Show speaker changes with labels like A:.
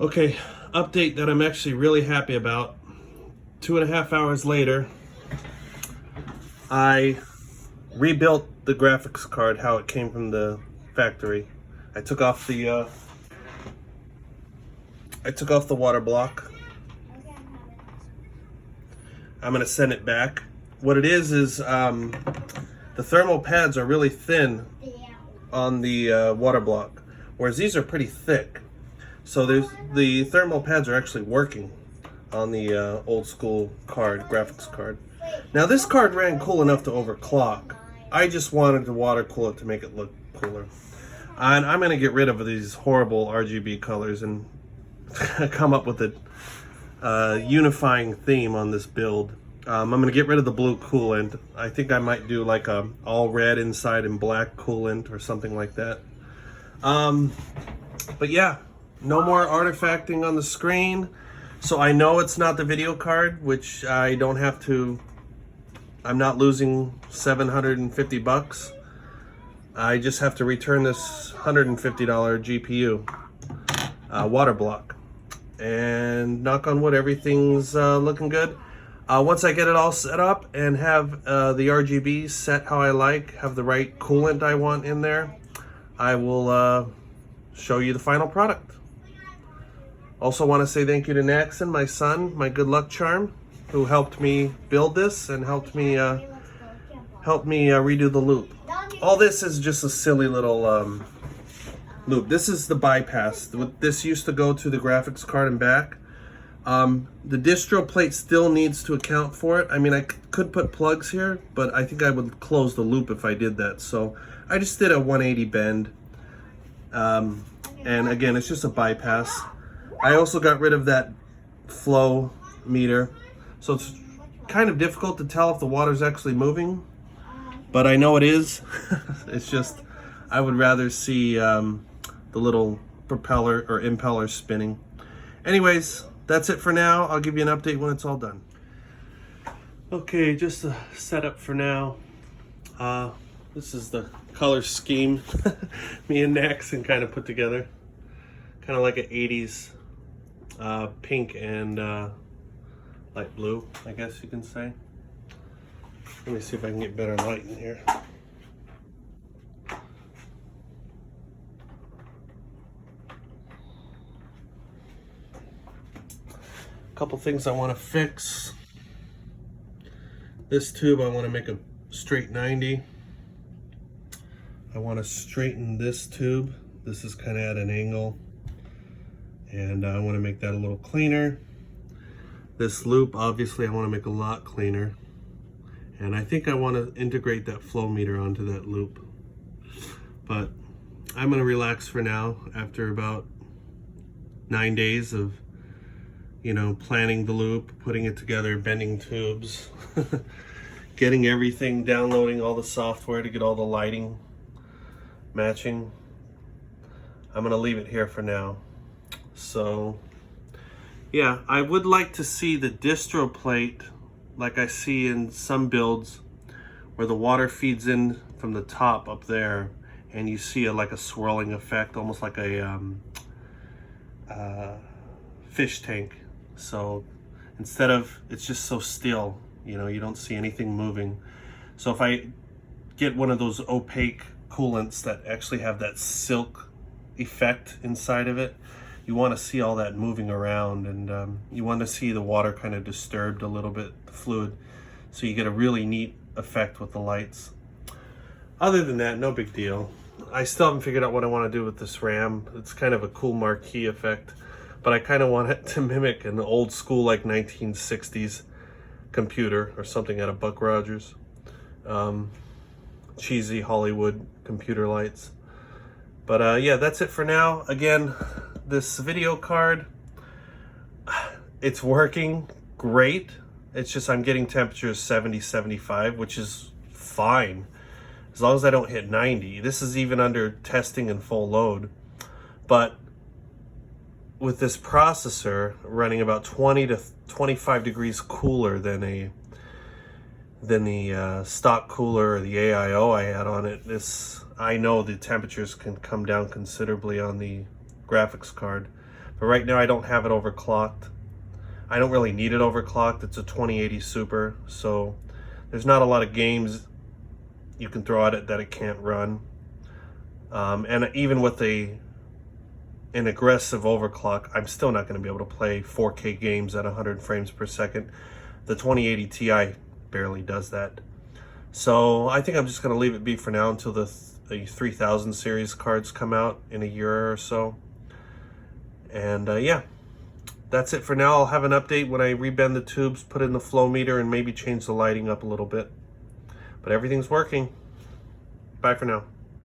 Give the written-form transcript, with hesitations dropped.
A: Okay, update that I'm actually really happy about. 2.5 hours later, I rebuilt the graphics card how it came from the factory. I took off the water block. I'm gonna send it back. What it is the thermal pads are really thin on the water block, whereas these are pretty thick. So the thermal pads are actually working on the old school card, graphics card. Now this card ran cool enough to overclock. I just wanted to water cool it to make it look cooler. And I'm gonna get rid of these horrible RGB colors and come up with a unifying theme on this build. I'm gonna get rid of the blue coolant. I think I might do like a all red inside and black coolant or something like that. But yeah, no more artifacting on the screen. So I know it's not the video card, which I don't have to, I'm not losing 750 bucks. I just have to return this $150 GPU water block. And knock on wood, everything's looking good. Once I get it all set up and have the RGB set how I like, have the right coolant I want in there, I will show you the final product. Also want to say thank you to Naxon, my son, my good luck charm, who helped me build this and helped me redo the loop. All this is just a silly little loop. This is the bypass. This used to go to the graphics card and back. The distro plate still needs to account for it. I mean, I could put plugs here, but I think I would close the loop if I did that. So I just did a 180 bend. And again, it's just a bypass. I also got rid of that flow meter. So it's kind of difficult to tell if the water's actually moving, but I know it is. It's just, I would rather see the little propeller or impeller spinning. Anyways, that's it for now. I'll give you an update when it's all done. Okay, just a setup for now. This is the color scheme me and Naxon kind of put together. Kind of like an 80s pink and light blue, I guess you can say. Let me see if I can get better light in here. Couple things I want to fix. This tube I want to make a straight 90. I want to straighten this tube. This is kind of at an angle, and I want to make that a little cleaner. This loop, obviously, I want to make a lot cleaner, and I think I want to integrate that flow meter onto that loop. But I'm going to relax for now after about 9 days of planning the loop, putting it together, bending tubes, getting everything, downloading all the software to get all the lighting matching. I'm gonna leave it here for now. So yeah, I would like to see the distro plate like I see in some builds where the water feeds in from the top up there and you see like a swirling effect, almost like a fish tank. So instead of, it's just so still, you don't see anything moving. So if I get one of those opaque coolants that actually have that silk effect inside of it, you want to see all that moving around, and you want to see the water kind of disturbed a little bit, the fluid, so you get a really neat effect with the lights. Other than that, no big deal. I still haven't figured out what I want to do with this RAM. It's kind of a cool marquee effect, but I kind of want it to mimic an old school like 1960s computer or something out of Buck Rogers. Cheesy Hollywood computer lights. But yeah, that's it for now. Again, this video card, it's working great. It's just I'm getting temperatures 70, 75, which is fine as long as I don't hit 90. This is even under testing and full load. But with this processor running about 20 to 25 degrees cooler than the stock cooler or the AIO I had on it, I know the temperatures can come down considerably on the graphics card. But right now I don't have it overclocked. I don't really need it overclocked. It's a 2080 Super, so there's not a lot of games you can throw at it that it can't run. And even with an aggressive overclock, I'm still not going to be able to play 4K games at 100 frames per second. The 2080 Ti barely does that. So I think I'm just going to leave it be for now until the 3000 series cards come out in a year or so. And yeah, that's it for now. I'll have an update when I rebend the tubes, put in the flow meter, and maybe change the lighting up a little bit. But everything's working. Bye for now.